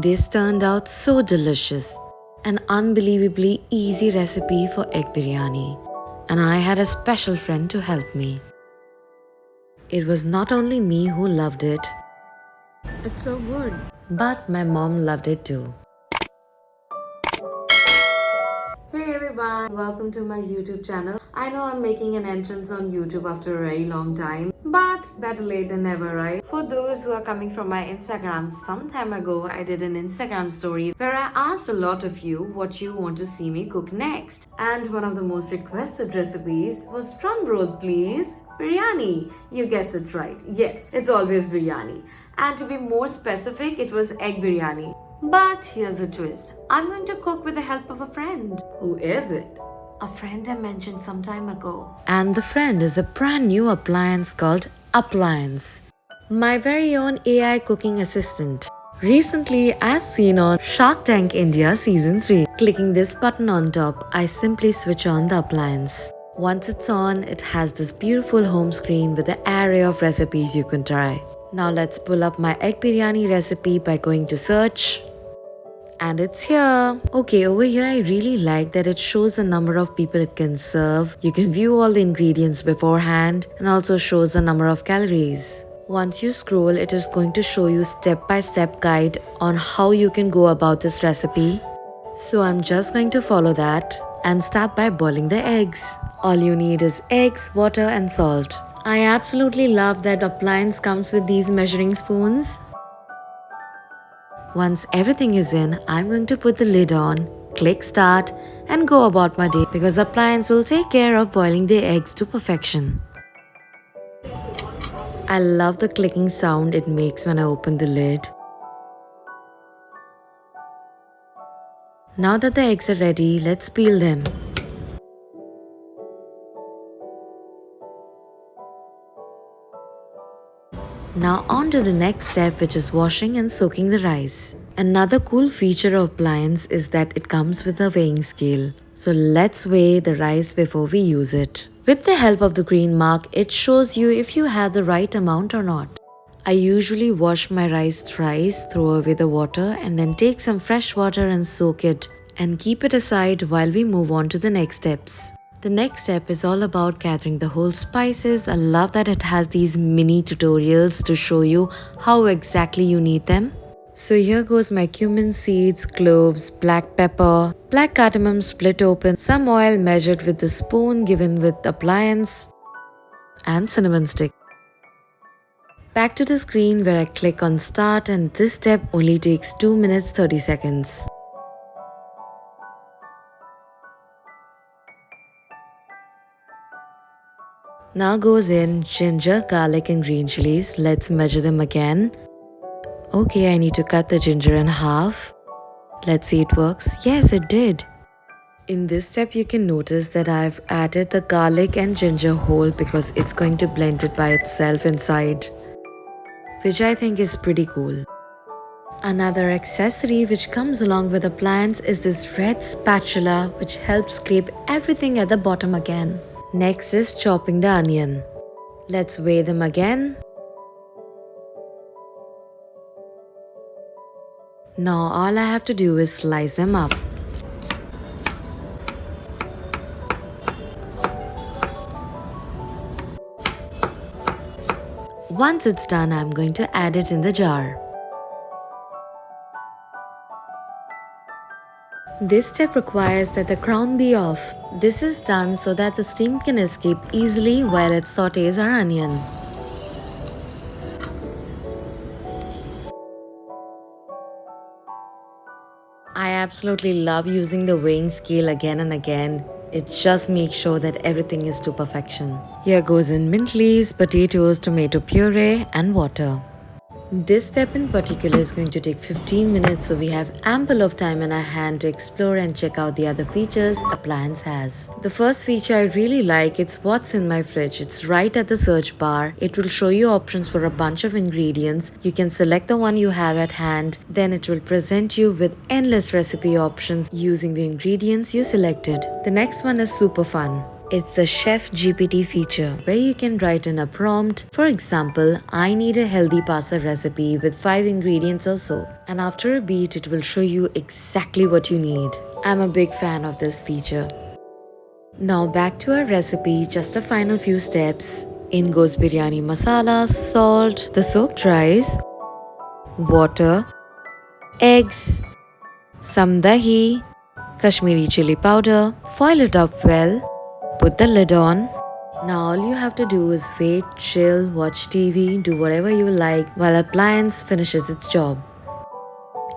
This turned out so delicious. An unbelievably easy recipe for egg biryani. And I had a special friend to help me. It was not only me who loved it, It's so good. but my mom loved it too. Hey everyone, welcome to my YouTube channel. I know I'm making an entrance on YouTube after a very long time, but better late than never, right? For those who are coming from my Instagram, some time ago I did an Instagram story where I asked a lot of you what you want to see me cook next. And one of the most requested recipes was, drum roll please, biryani. You guessed it right. Yes, it's always biryani. And to be more specific, it was egg biryani. But here's a twist. I'm going to cook with the help of a friend. Who is it? A friend I mentioned some time ago. And the friend is a brand new appliance called Upliance. My very own AI cooking assistant. Recently, as seen on Shark Tank India Season 3, clicking this button on top, I simply switch on the appliance. Once it's on, it has this beautiful home screen with an array of recipes you can try. Now let's pull up my egg biryani recipe by going to search. And it's here. Okay, over here I really like that it shows the number of people it can serve. You can view all the ingredients beforehand and also shows the number of calories. Once you scroll, it is going to show you step-by-step guide on how you can go about this recipe. So I'm just going to follow that and start by boiling the eggs. All you need is eggs, water and salt. I absolutely love that appliance comes with these measuring spoons. Once everything is in, I'm going to put the lid on, click start and go about my day because appliance will take care of boiling the eggs to perfection. I love the clicking sound it makes when I open the lid. Now that the eggs are ready, let's peel them. Now on to the next step, which is washing and soaking the rice. Another cool feature of appliance is that it comes with a weighing scale. So let's weigh the rice before we use it. With the help of the green mark, it shows you if you have the right amount or not. I usually wash my rice thrice, throw away the water and then take some fresh water and soak it and keep it aside while we move on to the next steps. The next step is all about gathering the whole spices. I love that it has these mini tutorials to show you how exactly you need them. So here goes my cumin seeds, cloves, black pepper, black cardamom split open, some oil measured with the spoon given with appliance, and cinnamon stick. Back to the screen where I click on start, and this step only takes 2 minutes 30 seconds. Now goes in ginger, garlic and green chilies. Let's measure them again. Okay, I need to cut the ginger in half. Let's see it works. Yes, it did. In this step, you can notice that I've added the garlic and ginger whole because it's going to blend it by itself inside, which I think is pretty cool. Another accessory which comes along with the appliance is this red spatula which helps scrape everything at the bottom again. Next is chopping the onion. Let's weigh them again. Now all I have to do is slice them up. Once it's done, I'm going to add it in the jar. This step requires that the crown be off. This is done so that the steam can escape easily while it sautés our onion. I absolutely love using the weighing scale again and again. It just makes sure that everything is to perfection. Here goes in mint leaves, potatoes, tomato puree and water. This step in particular is going to take 15 minutes, so we have ample of time in our hand to explore and check out the other features appliance has. The first feature I really like, it's what's in my fridge. It's right at the search bar. It will show you options for a bunch of ingredients. You can select the one you have at hand, then it will present you with endless recipe options using the ingredients you selected. The next one is super fun. It's the Chef GPT feature where you can write in a prompt. For example, I need a healthy pasta recipe with 5 ingredients or so. And after a beat, it will show you exactly what you need. I'm a big fan of this feature. Now back to our recipe, just a final few steps. In goes biryani masala, salt, the soaked rice, water, eggs, some dahi, Kashmiri chili powder, foil it up well, put the lid on. Now all you have to do is wait, chill, watch TV, do whatever you like while appliance finishes its job.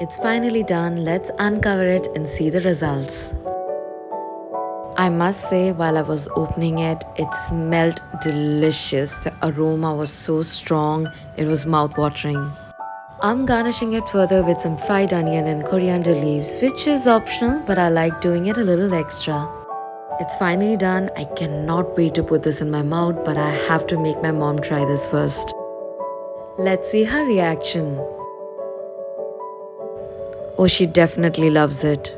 It's finally done, let's uncover it and see the results. I must say, while I was opening it, it smelled delicious. The aroma was so strong, it was mouth-watering. I'm garnishing it further with some fried onion and coriander leaves, which is optional, but I like doing it a little extra. It's finally done. I cannot wait to put this in my mouth, but I have to make my mom try this first. Let's see her reaction. Oh, she definitely loves it.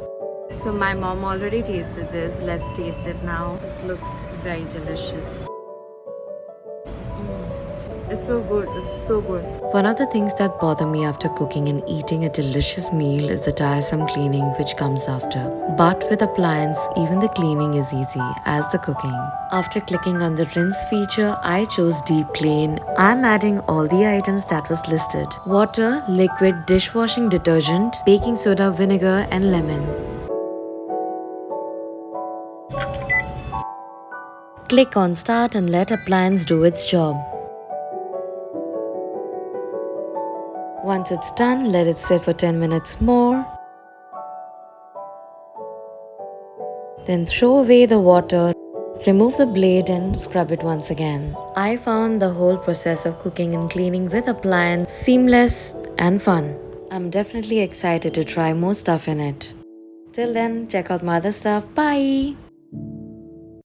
So my mom already tasted this. Let's taste it now. This looks very delicious. It's so good. It's so good. One of the things that bother me after cooking and eating a delicious meal is the tiresome cleaning which comes after. But with appliance, even the cleaning is easy as the cooking. After clicking on the rinse feature, I chose deep clean. I'm adding all the items that was listed. Water, liquid dishwashing detergent, baking soda, vinegar and lemon. Click on start and let appliance do its job. Once it's done, let it sit for 10 minutes more. Then throw away the water, remove the blade and scrub it once again. I found the whole process of cooking and cleaning with appliance seamless and fun. I'm definitely excited to try more stuff in it. Till then, check out my other stuff. Bye!